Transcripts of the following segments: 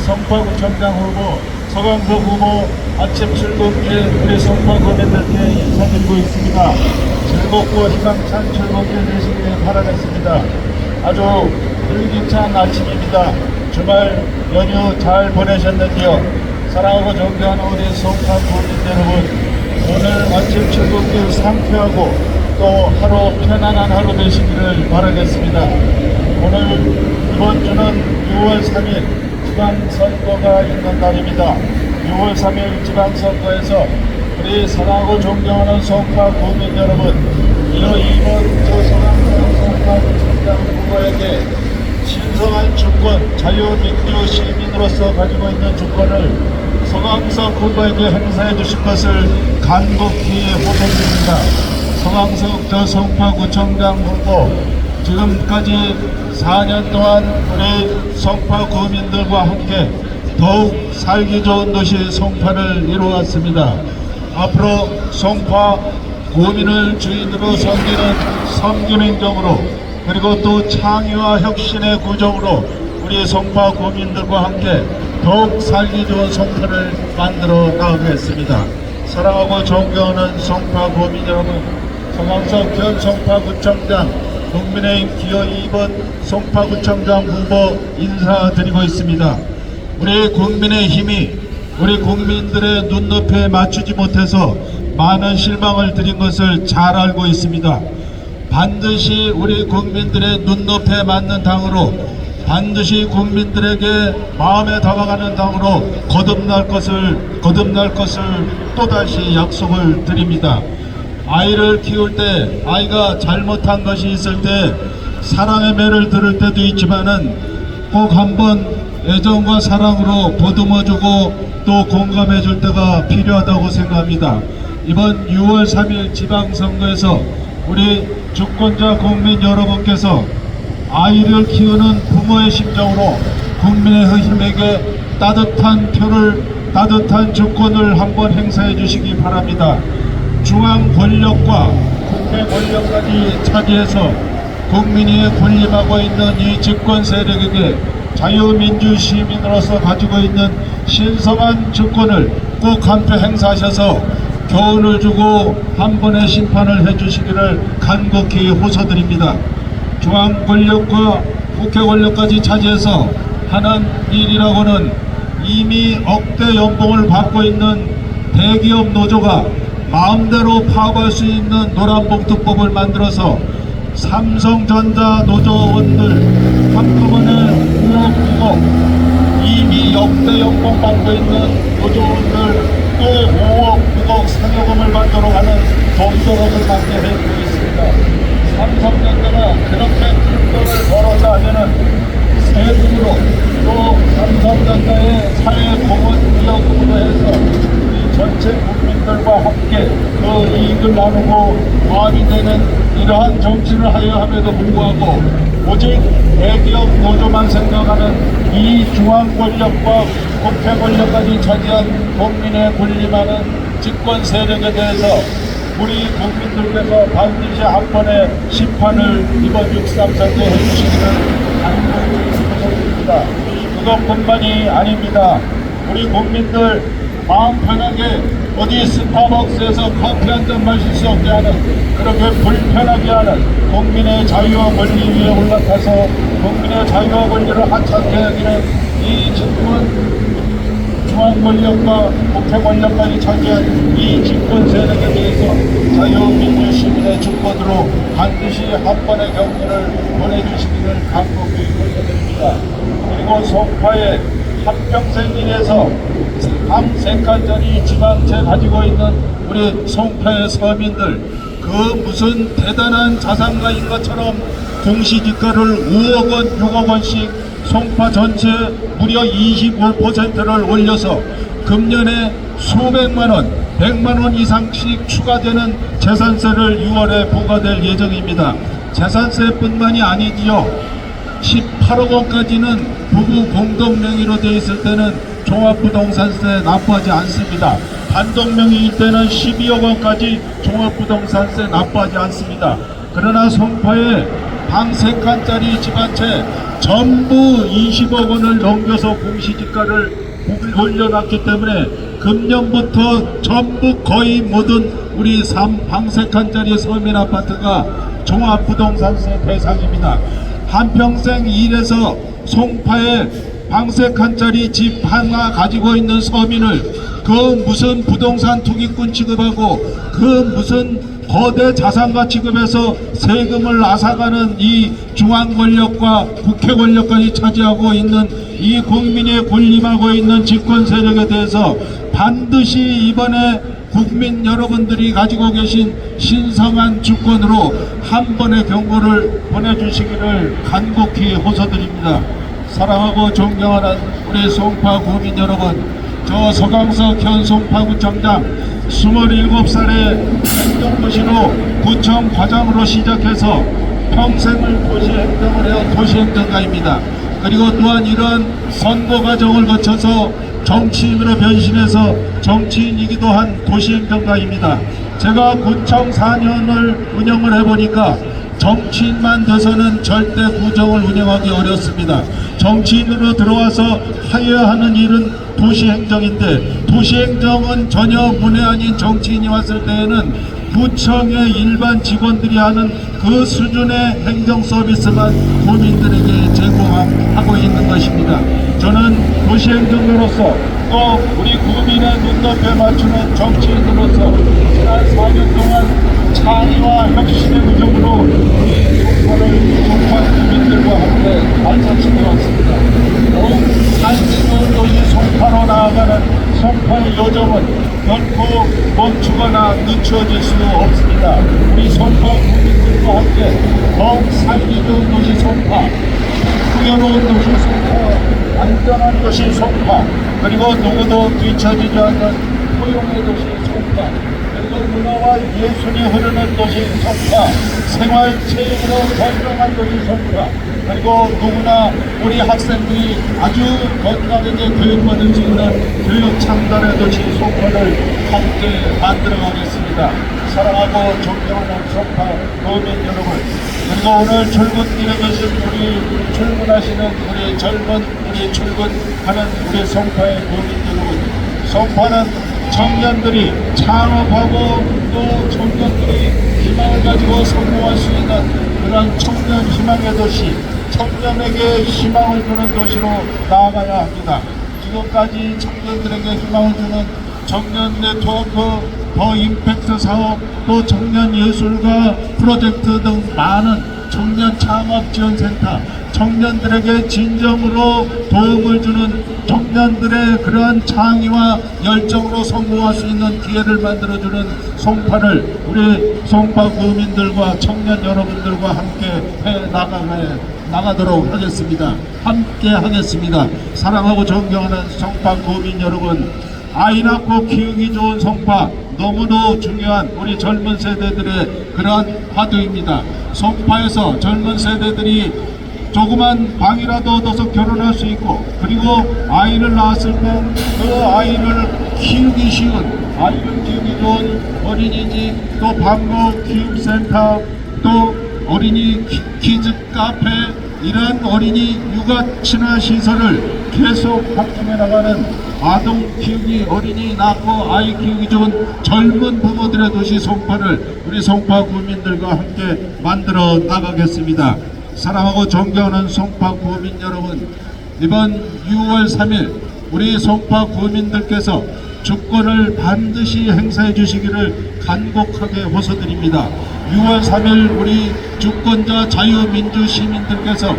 성파구청장 후보 서강석 후보 아침 즐겁게 우리 성파 구민들께 인사드리고 있습니다. 즐겁고 희망찬 즐겁게 되시길 바라겠습니다. 아주 활기찬 아침입니다. 주말 연휴 잘 보내셨는지요? 사랑하고 존경하는 우리 성파 구민 여러분, 오늘 아침 즐겁게 상쾌하고 또 하루 편안한 하루 되시기를 바라겠습니다. 오늘 이번 주는 6월 3일 지방선거가 있는 날입니다. 6월 3일 지방선거에서 우리 사랑하고 존경하는 성파 구민 여러분, 이번 서강석 성파구청장 후보에게 신성한 주권, 자유민주 시민으로서 가지고 있는 주권을 서강석 후보에게 행사해 주실 것을 간곡히 호소드립니다. 서강석 성파구청장 후보, 지금까지 4년 동안 우리 성파 구민들과 함께 더욱 살기 좋은 도시 성파를 이루어왔습니다. 앞으로 성파 구민을 주인으로 섬기는 선균행정으로, 그리고 또 창의와 혁신의 구정으로 우리 성파 구민들과 함께 더욱 살기 좋은 성파를 만들어 나가겠습니다. 사랑하고 존경하는 성파 구민 여러분, 서강석 전 성파구청장, 국민의힘 기호 2번 성파구청장 후보 인사드리고 있습니다. 우리 국민의힘이 우리 국민들의 눈높이에 맞추지 못해서 많은 실망을 드린 것을 잘 알고 있습니다. 반드시 우리 국민들의 눈높이에 맞는 당으로, 반드시 국민들에게 마음에 다가가는 당으로 거듭날 것을 또다시 약속을 드립니다. 아이를 키울 때 아이가 잘못한 것이 있을 때 사랑의 매를 들을 때도 있지만은 꼭 한번 애정과 사랑으로 보듬어주고 또 공감해줄 때가 필요하다고 생각합니다. 이번 6월 3일 지방선거에서 우리 주권자 국민 여러분께서 아이를 키우는 부모의 심정으로 국민의힘에게 따뜻한 주권을 한번 행사해 주시기 바랍니다. 중앙 권력과 국회 권력까지 차지해서 국민이 군림하고 있는 이 집권 세력에게 자유민주 시민으로서 가지고 있는 신성한 주권을 꼭 한표 행사하셔서 교훈을 주고 한 번의 심판을 해주시기를 간곡히 호소드립니다. 중앙 권력과 국회 권력까지 차지해서 하는 일이라고는 이미 억대 연봉을 받고 있는 대기업 노조가 마음대로 파업할 수 있는 노란봉투법을 만들어서 삼성전자 노조원들 한꺼번에 5억 9억, 이미 역대 연봉 받고 있는 노조원들 또 5억 9억 상여금을 받도록 하는 돈조락을 받게 해주고 있습니다. 삼성전자가 그렇게 큰 돈을 벌어서 하면은 세금으로 또 삼성전자의 사회공헌 기여금으로 해서 전체 국민들과 함께 그 이익을 나누고 마음이 되는 이러한 정치를 하려 함에도 불구하고 오직 대기업 노조만 생각하는 이 중앙 권력과 국회 권력까지 차지한 국민의 군림하는 집권 세력에 대해서 우리 국민들께서 반드시 한 번의 심판을 이번 6.3 선거에 해주시기를 간곡히 부탁드립니다. 그것뿐만이 아닙니다. 우리 국민들 마음 편하게 어디 스타벅스에서 커피 한 잔 마실 수 없게 하는, 그렇게 불편하게 하는 국민의 자유와 권리 위에 올라타서 국민의 자유와 권리를 하찮게 여기는 이 집권 중앙 권력과 국회 권력까지 차지한 이 집권 세력에 대해서 자유민주 시민의 주권으로 반드시 한 번의 경고를 보내주시기를 간곡히 부탁드립니다. 그리고 성파의 한평생 일에서 밤새까지 지방채 가지고 있는 우리 성파의 서민들, 그 무슨 대단한 자산가인 것처럼 공시지가를 5억 원, 6억 원씩 송파 전체 무려 25%를 올려서 금년에 수백만 원, 100만 원 이상씩 추가되는 재산세를 6월에 부과될 예정입니다. 재산세뿐만이 아니지요. 18억 원까지는 부부 공동명의로 되어 있을 때는 종합부동산세 납부하지 않습니다. 단독명의일 때는 12억 원까지 종합부동산세 납부하지 않습니다. 그러나 성파에 방 3칸짜리 집 한 채 전부 20억 원을 넘겨서 공시지가를 올려놨기 때문에 금년부터 전부 거의 모든 우리 방 3칸짜리 서민 아파트가 종합부동산세 대상입니다. 한평생 일해서 송파에 방 3칸짜리 집 하나 가지고 있는 서민을 그 무슨 부동산 투기꾼 취급하고 그 무슨 거대 자산가 취급해서 세금을 앗아가는 이 중앙 권력과 국회 권력까지 차지하고 있는 이 국민이 군림하고 있는 집권 세력에 대해서 반드시 이번에 국민 여러분들이 가지고 계신 신성한 주권으로 한 번의 경고를 보내주시기를 간곡히 호소드립니다. 사랑하고 존경하는 우리 송파 구민 여러분, 저 서강석 현 송파구청장 27살의 행정고시로 구청 과장으로 시작해서 평생을 도시행정을 해온 도시행정가입니다. 그리고 또한 이런 선거 과정을 거쳐서 정치인으로 변신해서 정치인이기도 한 도시행정가입니다. 제가 구청 4년을 운영을 해보니까 정치인만 돼서는 절대 구청을 운영하기 어렵습니다. 정치인으로 들어와서 해야 하는 일은 도시행정인데, 도시행정은 전혀 문외 아닌 정치인이 왔을 때에는 구청의 일반 직원들이 하는 그 수준의 행정 서비스만 국민들에게 제공하고 있는 것입니다. 저는 도시행정가로서 또 우리 국민의 눈높이에 맞추는 정치인으로서 지난 4년 동안 창의와 혁신의 의정으로 송파 국민들과 함께 발전시켜왔습니다. 더욱 살기는 도시 송파로 나아가는 송파의 여정은 결코 멈추거나 늦춰질 수 없습니다. 우리 송파 국민들과 함께 더욱 살기 좋은 도시 송파, 풍요로운 도시 송파, 안전한 도시 송파, 그리고 누구도 뒤처지지 않는 포용의 도시 송파, 그리고 문화와 예술이 흐르는 도시 송파, 생활체육으로 건강한 도시 송파, 그리고 누구나 우리 학생들이 아주 건강하게 교육받을 수 있는 교육 창달의 도시 송파를 함께 만들어가겠습니다. 사랑하고 존경하는 송파 도민 여러분, 그리고 오늘 출근길에 계신 우리 출근하시는 우리 젊은 우리 출근하는 우리 송파의 도민 여러분, 송파는 청년들이 창업하고 또 청년들이 희망을 가지고 성공할 수 있는 그런 청년 희망의 도시, 청년에게 희망을 주는 도시로 나아가야 합니다. 지금까지 청년들에게 희망을 주는 청년 네트워크, 더 임팩트 사업, 또 청년 예술가 프로젝트 등 많은 청년 창업 지원센터, 청년들에게 진정으로 도움을 주는 청년들의 그러한 창의와 열정으로 성공할 수 있는 기회를 만들어주는 송파를 우리 송파 구민들과 청년 여러분들과 함께 나가도록 하겠습니다. 함께 하겠습니다. 사랑하고 존경하는 송파 구민 여러분, 아이 낳고 키우기 좋은 송파, 너무도 중요한 우리 젊은 세대들의 그러한 화두입니다. 송파에서 젊은 세대들이 조그만 방이라도 얻어서 결혼할 수 있고, 그리고 아이를 낳았을 때 그 아이를 키우기 쉬운, 아이를 키우기 좋은 어린이집, 또 방과 교육센터, 또 어린이 키즈 카페, 이런 어린이 육아 친화 시설을 계속 확충해 나가는 아동 키우기, 어린이 낳고 아이 키우기 좋은 젊은 부모들의 도시 송파를 우리 송파 구민들과 함께 만들어 나가겠습니다. 사랑하고 존경하는 송파 구민 여러분, 이번 6월 3일 우리 송파 구민들께서 주권을 반드시 행사해 주시기를 간곡하게 호소드립니다. 6월 3일 우리 주권자 자유민주 시민들께서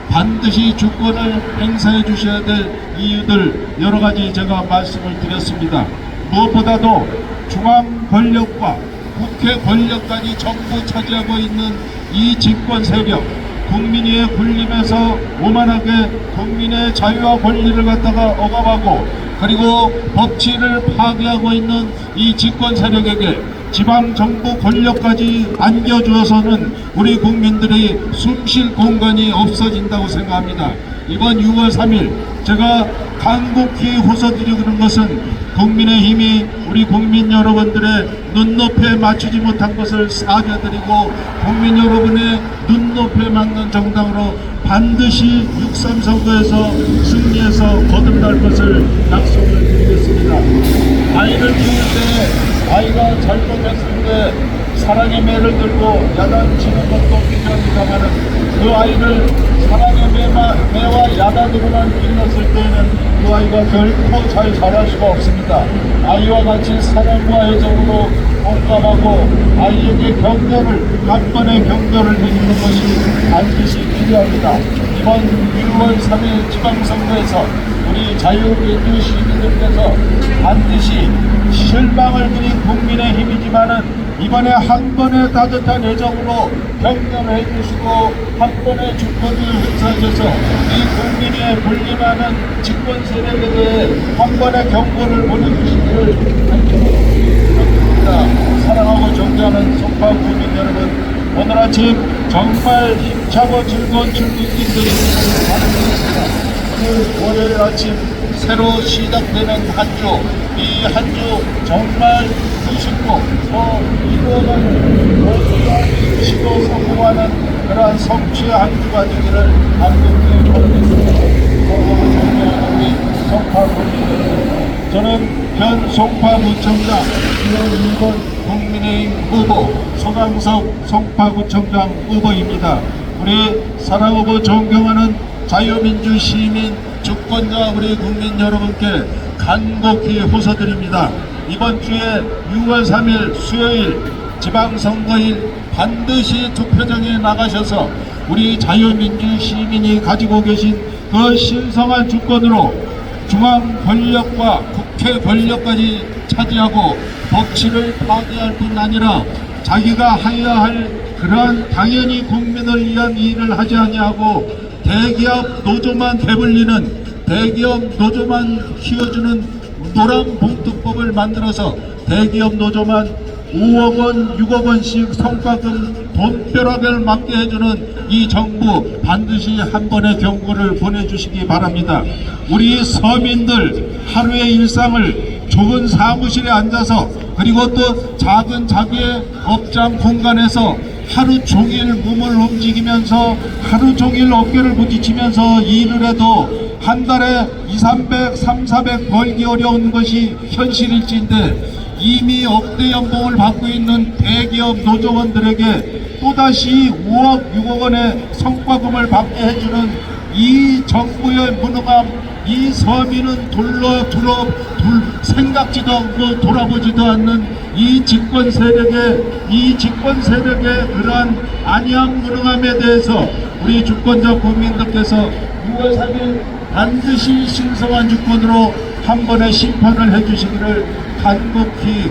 반드시 주권을 행사해 주셔야 될 이유들 여러 가지 제가 말씀을 드렸습니다. 무엇보다도 중앙 권력과 국회 권력까지 전부 차지하고 있는 이 집권 세력, 국민의 군림에서 오만하게 국민의 자유와 권리를 갖다가 억압하고, 그리고 법치를 파괴하고 있는 이 집권 세력에게 지방정부 권력까지 안겨주어서는 우리 국민들이 숨 쉴 공간이 없어진다고 생각합니다. 이번 6월 3일 제가 간곡히 호소드리는 것은 국민의힘이 우리 국민 여러분들의 눈높이에 맞추지 못한 것을 사죄드리고 국민 여러분의 눈높이에 맞는 정당으로 반드시 6.3 선거에서 승리해서 거듭날 것을 약속을 드리겠습니다. 아이를 키울 때 아이가 잘못했을 때 사랑의 매를 들고 야단치는 것도 필요합니다만 그 아이를 사랑의 매와 야단으로만 길렀을 때는 그 아이가 결코 잘 자랄 수가 없습니다. 아이와 같이 사랑과 애정으로 공감하고 아이에게 격려를 한 번의 격려를 해주는 것이 반드시 필요합니다. 이번 6월 3일 지방선거에서 우리 자유민주 시민들께서 반드시 실망을 드린 국민의힘이지만은 이번에 한 번의 따뜻한 애정으로 격려를 해주시고 한 번의 주권을 행사하셔서 이 국민의 불림하는 집권 세력에 대해 한 번의 경고를 보내주시기를 간절히 사랑하고 존경하는 송파 국민 여러분, 오늘 아침 정말 힘차고 즐거운 출근길 되시기를 바라겠습니다. 오늘 월요일 아침 새로 시작되는 한 주, 이 한 주 정말 의식고 더 이루어가는 모두가 시도 성공하는 그러한 성취의 한 주가 되기를 간곡히 바라겠습니다. 우리 송파구청장, 저는 현 송파구청장 2번 국민의힘 후보 소강석 송파구청장 후보입니다. 우리 사랑하고 존경하는 자유민주 시민 주권자 우리 국민 여러분께 간곡히 호소드립니다. 이번 주에 6월 3일 수요일 지방선거일 반드시 투표장에 나가셔서 우리 자유민주 시민이 가지고 계신 그 신성한 주권으로 중앙 권력과 국회 권력까지 차지하고 법치를 파괴할 뿐 아니라 자기가 해야 할 그러한 당연히 국민을 위한 일을 하지 아니하고 대기업 노조만 배불리는 대기업 노조만 키워주는 노란봉투법을 만들어서 대기업 노조만 5억 원, 6억 원씩 성과금 돈벼락을 맞게 해주는 이 정부 반드시 한 번의 경고를 보내주시기 바랍니다. 우리 서민들 하루의 일상을 좁은 사무실에 앉아서 그리고 또 작은 자기의 업장 공간에서 하루 종일 몸을 움직이면서 하루 종일 어깨를 부딪히면서 일을 해도 한 달에 200, 300, 400 벌기 어려운 것이 현실일지인데 이미 억대 연봉을 받고 있는 대기업 노조원들에게 또다시 5억, 6억 원의 성과금을 받게 해주는 이 정부의 무능함, 이 서민은 생각지도 않고 돌아보지도 않는 이 집권 세력의 그러한 안이한 무능함에 대해서 우리 주권자 국민들께서 6월 3일 반드시 신성한 주권으로 한 번의 심판을 해주시기를 간곡히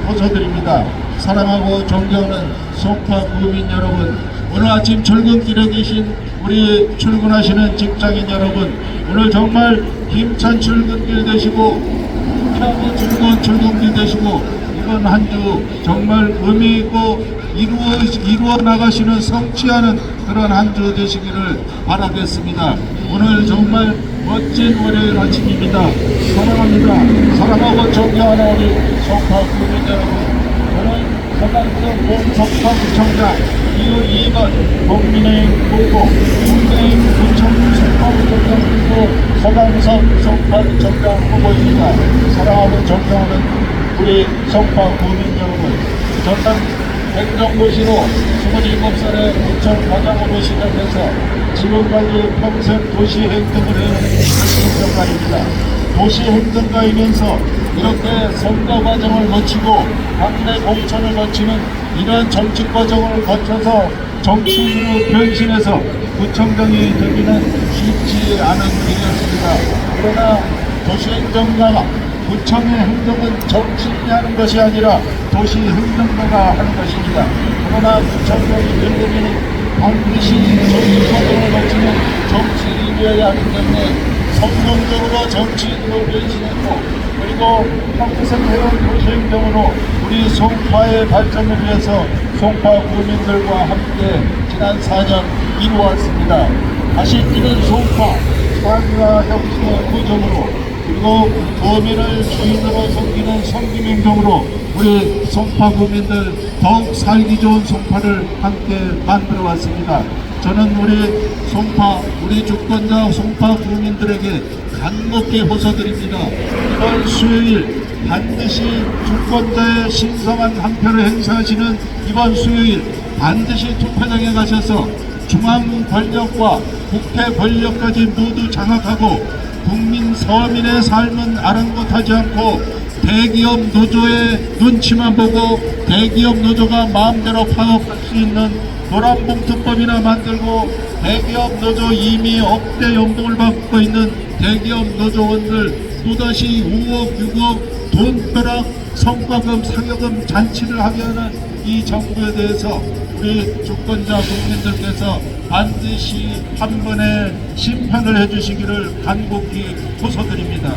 호소드립니다. 사랑하고 존경하는 송파 국민 여러분, 오늘 아침 출근길에 계신 우리 출근하시는 직장인 여러분, 오늘 정말 힘찬 출근길 되시고 편하고 즐거운 출근길 되시고 이번 한 주 정말 의미 있고 이루어 나가시는 성취하는 그런 한 주 되시기를 바라겠습니다. 오늘 정말 멋진 월요일 아침입니다. 사랑합니다. 사랑하고 존경하는 우리 송파 국민 여러분, 저는 서강석 송파구청장 이후 2번 국민의힘 후보 국민의힘 구청 송파구청장 후보 서강석 송파구청장 후보입니다. 사랑하고 존경하는 우리 송파 국민 여러분, 저는 행정고시로 27살에 구청 과장으로 시작해서 지금까지 평생 도시 행정을 해온 행정가입니다. 도시 행정가이면서 이렇게 선거 과정을 거치고 당내 공천을 거치는 이런 정치 과정을 거쳐서 정치인으로 변신해서 구청장이 되기는 쉽지 않은 일이었습니다. 그러나 도시행정가가 구청의 행정은 정치인이 하는 것이 아니라 도시 행정가가 하는 것입니다. 그러나 구청장이 되려면 반드시 정치 과정을 거치는 정치인이어야 하기 때문에 성공적으로 정치인으로 변신했고 그리고 평생 해온 도시행정으로 우리 송파의 발전을 위해서 송파 구민들과 함께 지난 4년 이루었습니다. 다시 뛰는 송파, 사기와 혁신의 구정으로 그리고 도민을 주인으로 섬기는 섬김행동으로 우리 송파 구민들 더욱 살기 좋은 송파를 함께 만들어 왔습니다. 저는 우리 송파, 우리 주권자 송파 구민들에게 간곡히 호소드립니다. 이번 수요일 반드시 주권자의 신성한 한 표를 행사하시는 이번 수요일 반드시 투표장에 가셔서 중앙 권력과 국회 권력까지 모두 장악하고 국민 서민의 삶은 아랑곳하지 않고 대기업 노조의 눈치만 보고 대기업 노조가 마음대로 파업할 수 있는 노란봉투법이나 만들고 대기업 노조 이미 억대 연봉을 받고 있는 대기업 노조원들 또다시 5억 6억 돈벼락 성과금 상여금 잔치를 하게 하는 이 정부에 대해서 우리 주권자 국민들께서 반드시 한 번에 심판을 해주시기를 간곡히 호소드립니다.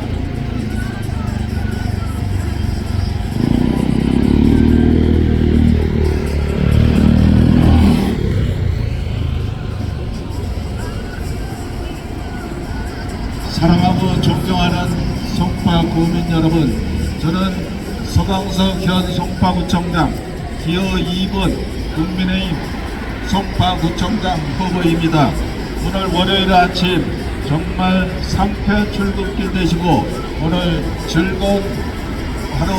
사랑하고 존경하는 송파 구민 여러분, 저는 서강석 현 송파구청장 기호 2번 국민의힘 송파구청장 후보입니다. 오늘 월요일 아침 정말 상쾌한 출근길 되시고 오늘 즐거운 하루,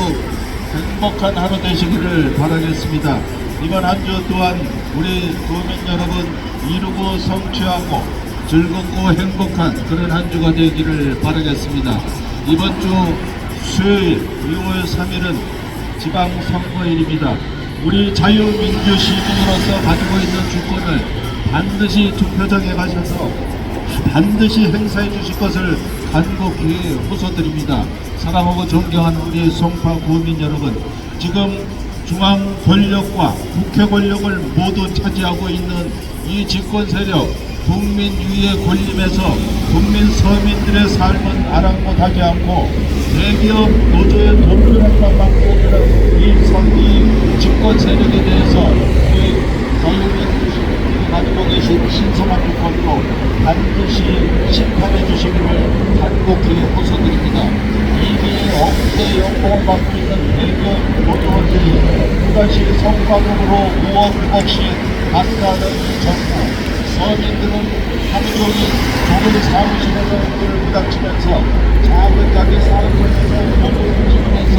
행복한 하루 되시기를 바라겠습니다. 이번 한 주 또한 우리 구민 여러분 이루고 성취하고 즐겁고 행복한 그런 한 주가 되기를 바라겠습니다. 이번 주 수요일 2월 3일은 지방선거일입니다. 우리 자유민주시민으로서 가지고 있는 주권을 반드시 투표장에 가셔서 반드시 행사해 주실 것을 간곡히 호소드립니다. 사랑하고 존경하는 우리 송파 구민 여러분, 지금 중앙 권력과 국회 권력을 모두 차지하고 있는 이 집권 세력 국민 유의의 권림에서 국민 서민들의 삶은 아랑곳하지 않고 대기업 노조의 돈벼락만 받고 있는 이 선기 집권 세력에 대해서 우리 자유민주시민들이 가지고 계신 신성한 주권으로 반드시 심판해 주시기를 간곡히 호소드립니다. 이미 억대 연봉을 받고 있는 대기업 노조원들이 또다시 성과금으로 5억 6억씩 받는다는 이 정부, 서민들은 하루 종일 좁은 사무실에서 문을 부닥치면서 작은 자기 사업장에서 돈을 지면서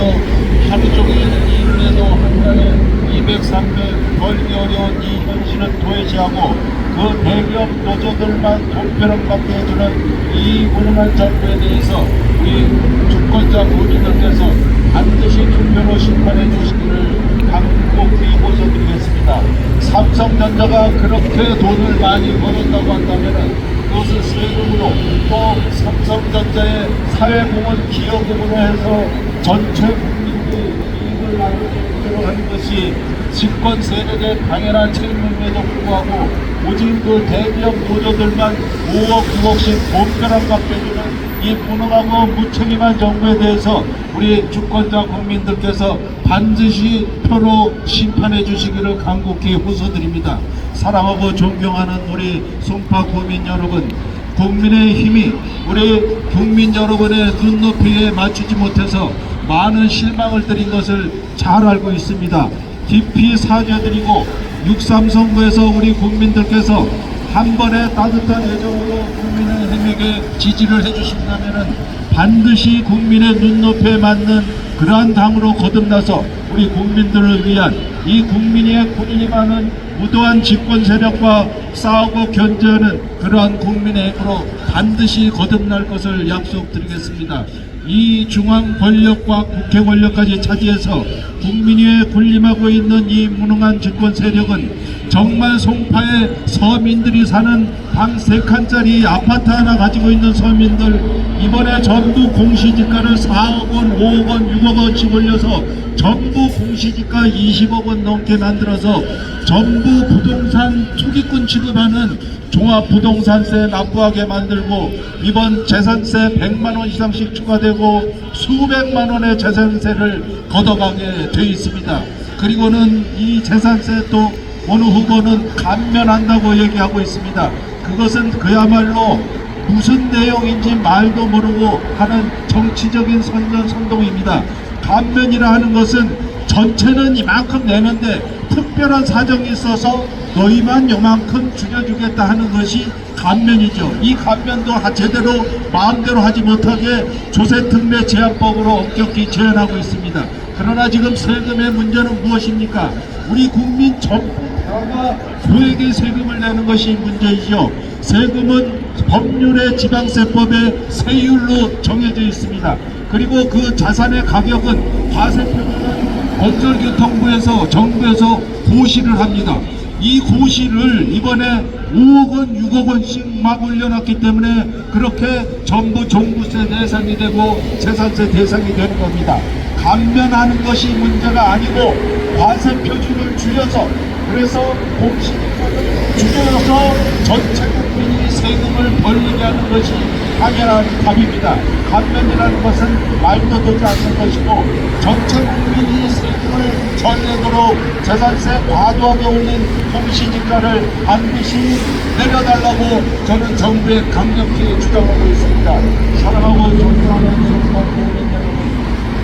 하루 종일 일을 해도 한 달에 200, 300 벌기 어려운 이 현실을 도외시하고 그 대기업 노조들만 돈벼락 받게 해주는 이 무능한 정부에 대해서 우리 주권자 국민들께서 반드시 투표로 심판해 주시기를 간곡히 호소드리겠습니다. 삼성전자가 그렇게 돈을 많이 벌었다고 한다면 그것을 세금으로 또 삼성전자의 사회공헌 기여금으로 해서 전체 국민들이 이익을 나누도록 하는 것이 집권 세력의 당연한 책임임에도 불구하고 오직 그 대기업 노조들만 5억 6억씩 돈벼락 받게 주는 이 무능하고 무책임한 정부에 대해서 우리 주권자 국민들께서 반드시 표로 심판해 주시기를 간곡히 호소드립니다. 사랑하고 존경하는 우리 송파 구민 여러분, 국민의 힘이 우리 국민 여러분의 눈높이에 맞추지 못해서 많은 실망을 드린 것을 잘 알고 있습니다. 깊이 사죄드리고 6.3 선거에서 우리 국민들께서 한 번의 따뜻한 애정으로 국민의힘에게 지지를 해주신다면 반드시 국민의 눈높이에 맞는 그러한 당으로 거듭나서 우리 국민들을 위한 이 국민의 군인이많은 무도한 집권 세력과 싸우고 견제하는 그러한 국민의힘으로 반드시 거듭날 것을 약속드리겠습니다. 이 중앙 권력과 국회 권력까지 차지해서 국민위에 군림하고 있는 이 무능한 집권 세력은 정말 송파에 서민들이 사는 방 3칸짜리 아파트 하나 가지고 있는 서민들 이번에 전부 공시지가를 4억 원, 5억 원, 6억 원씩 올려서 전부 공시지가 20억 원 넘게 만들어서 전부 부동산 투기꾼 취급하는 종합부동산세 납부하게 만들고 이번 재산세 100만원 이상씩 추가되고 수백만 원의 재산세를 걷어가게 돼 있습니다. 그리고는 이 재산세 또 어느 후보는 감면한다고 얘기하고 있습니다. 그것은 그야말로 무슨 내용인지 말도 모르고 하는 정치적인 선동입니다. 감면이라 하는 것은 전체는 이만큼 내는데 특별한 사정이 있어서 너희만 요만큼 줄여주겠다 하는 것이 감면이죠. 이 감면도 제대로 마음대로 하지 못하게 조세특례 제한법으로 엄격히 제한하고 있습니다. 그러나 지금 세금의 문제는 무엇입니까? 우리 국민 전부가 소액의 세금을 내는 것이 문제이죠. 세금은 법률의 지방세법에 세율로 정해져 있습니다. 그리고 그 자산의 가격은 과세표준은 건설교통부에서 정부에서 고시를 합니다. 이 고시를 이번에 5억 원, 6억 원씩 막 올려놨기 때문에 그렇게 전부 종부세 대상이 되고 재산세 대상이 되는 겁니다. 감면하는 것이 문제가 아니고 과세 표준을 줄여서, 그래서 공시지가를 줄여서 전체 국민이 세금을 벌게 하는 것이 당연한 답입니다. 감면이라는 것은 말도 되지 않는 것이고, 전체 국민이 세금을 전례도록 재산세 과도하게 올린 공시지가를 반드시 내려달라고 저는 정부에 강력히 주장하고 있습니다. 사랑하고 존경하는 국민 여러분,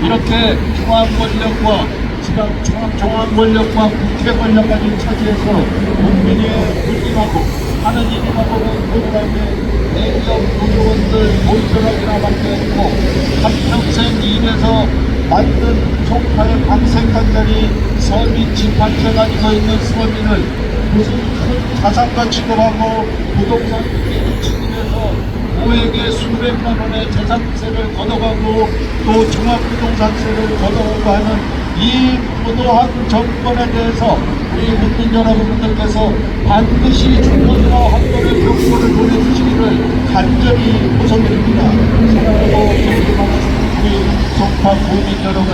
이렇게 중앙권력과 중앙권력과 국회 권력까지 차지해서 국민이 군림하고 하는 일이라고는 모두한테 대기업 노조원들 모이더락이나밖에 없고 한평생 일해서 만든 총파의 방생간자리 서민 집한채 가지고 있는 서민을 무슨 큰 자산가 취급하고 부동산 취급해서 모에게 수백만 원의 재산세를 걷어가고 또 종합부동산세를 걷어가고 하는 이 부도한 정권에 대해서 우리 국민 여러분들께서 반드시 주권으로 한 번의 경고를 보내주시기를 간절히 호소드립니다. 사랑하고 존경하는 우리 송파 국민 여러분,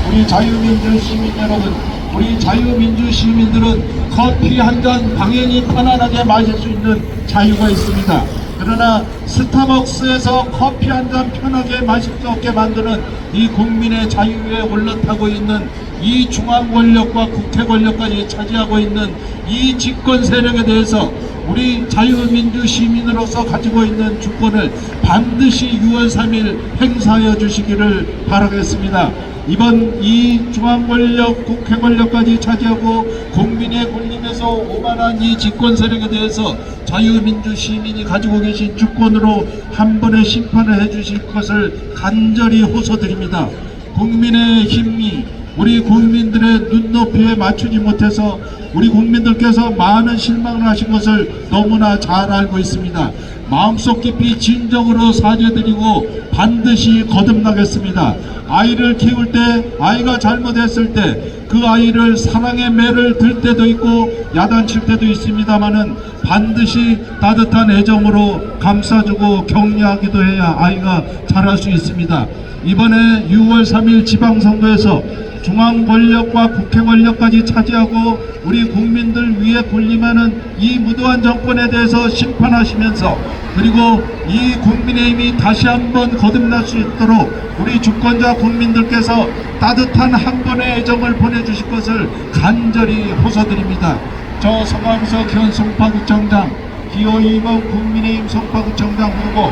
우리 자유민주 시민 여러분, 우리 자유민주 시민들은 커피 한 잔 당연히 편안하게 마실 수 있는 자유가 있습니다. 그러나 스타벅스에서 커피 한 잔 편하게 마실 수 없게 만드는 이 국민의 자유에 올라타고 있는 이 중앙 권력과 국회 권력까지 차지하고 있는 이 집권 세력에 대해서 우리 자유민주 시민으로서 가지고 있는 주권을 반드시 6월 3일 행사하여 주시기를 바라겠습니다. 이번 이 중앙 권력, 국회 권력까지 차지하고 국민의 군림에서 오만한 이 집권 세력에 대해서 자유민주 시민이 가지고 계신 주권으로 한 번의 심판을 해주실 것을 간절히 호소드립니다. 국민의 힘이 우리 국민들의 눈높이에 맞추지 못해서 우리 국민들께서 많은 실망을 하신 것을 너무나 잘 알고 있습니다. 마음속 깊이 진정으로 사죄드리고 반드시 거듭나겠습니다. 아이를 키울 때, 아이가 잘못했을 때 그 아이를 사랑의 매를 들 때도 있고 야단칠 때도 있습니다만은 반드시 따뜻한 애정으로 감싸주고 격려하기도 해야 아이가 자랄 수 있습니다. 이번에 6월 3일 지방선거에서 중앙 권력과 국회 권력까지 차지하고 우리 국민들 위에 군림하는 이 무도한 정권에 대해서 심판하시면서, 그리고 이 국민의힘이 다시 한번 거듭날 수 있도록 우리 주권자 국민들께서 따뜻한 한 번의 애정을 보내주실 것을 간절히 호소드립니다. 저 서강석 현 송파구청장, 기호 2번 국민의힘 송파구청장 후보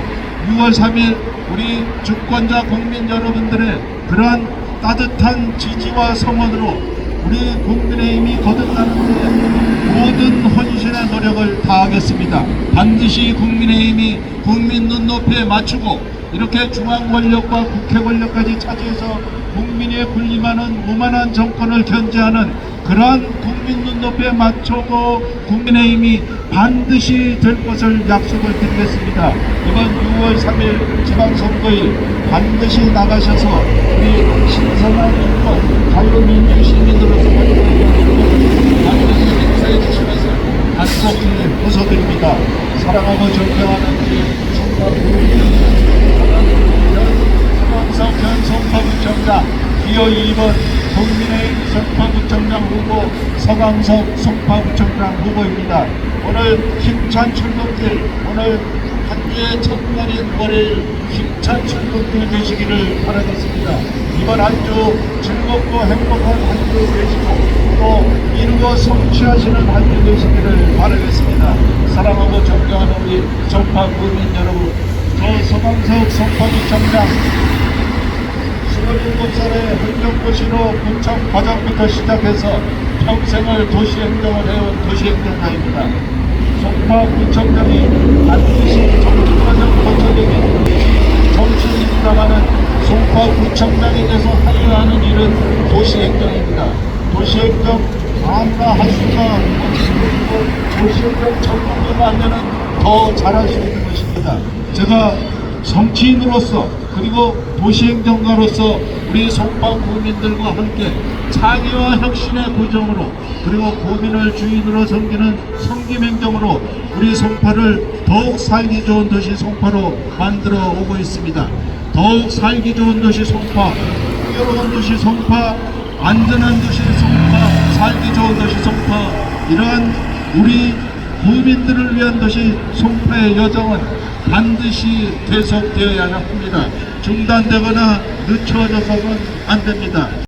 6월 3일 우리 주권자 국민 여러분들의 그러한 따뜻한 지지와 성원으로 우리 국민의힘이 거듭나는데 모든 헌신의 노력을 다하겠습니다. 반드시 국민의힘이 국민 눈높이에 맞추고 이렇게 중앙 권력과 국회 권력까지 차지해서 국민의 군림하는 오만한 정권을 견제하는 그러한 국민 눈높이에 맞추고 국민의힘이 반드시 될 것을 약속을 드리겠습니다. 이번 6월 3일 지방선거일 반드시 나가셔서 우리 신선한 인권, 자유민주 시민으로서 반드시 행사해 주시면서 간곡히 호소드립니다. 사랑하고 존경하는 우리 서강석 현 송파구청장, 기호 2번 국민의힘 송파구청장 후보 서강석 송파구청장 후보입니다. 오늘 힘찬 출근길, 오늘 한 주의 첫날인 월요일 힘찬 출근길 되시기를 바라겠습니다. 이번 한 주 즐겁고 행복한 한 주 되시고 또 이루어 성취하시는 한 주 되시기를 바라겠습니다. 사랑하고 존경하는 우리 송파 국민 여러분, 저 서강석 송파구청장 27살의 행정고시로 구청 과정부터 시작해서 평생을 도시행정을 해온 도시행정가입니다. 송파구청장이 반드시 정치과정 거쳐되게 정치인이라가는 송파구청장이 돼서 하려고 하는 일은 도시행정입니다. 도시행정 아무나 할 수가 없고 도시행정 전문가가 하면은 더 잘할 수 있는 것입니다. 제가 정치인으로서 그리고 도시행정가로서 우리 송파 구민들과 함께 창의와 혁신의 구정으로 그리고 구민을 주인으로 섬기는 섬김행정으로 우리 송파를 더욱 살기 좋은 도시 송파로 만들어 오고 있습니다. 더욱 살기 좋은 도시 송파, 풍요로운 도시 송파, 안전한 도시 송파, 살기 좋은 도시 송파, 이러한 우리 구민들을 위한 도시 송파의 여정은 반드시 계속되어야 합니다. 중단되거나 늦춰져서는 안 됩니다.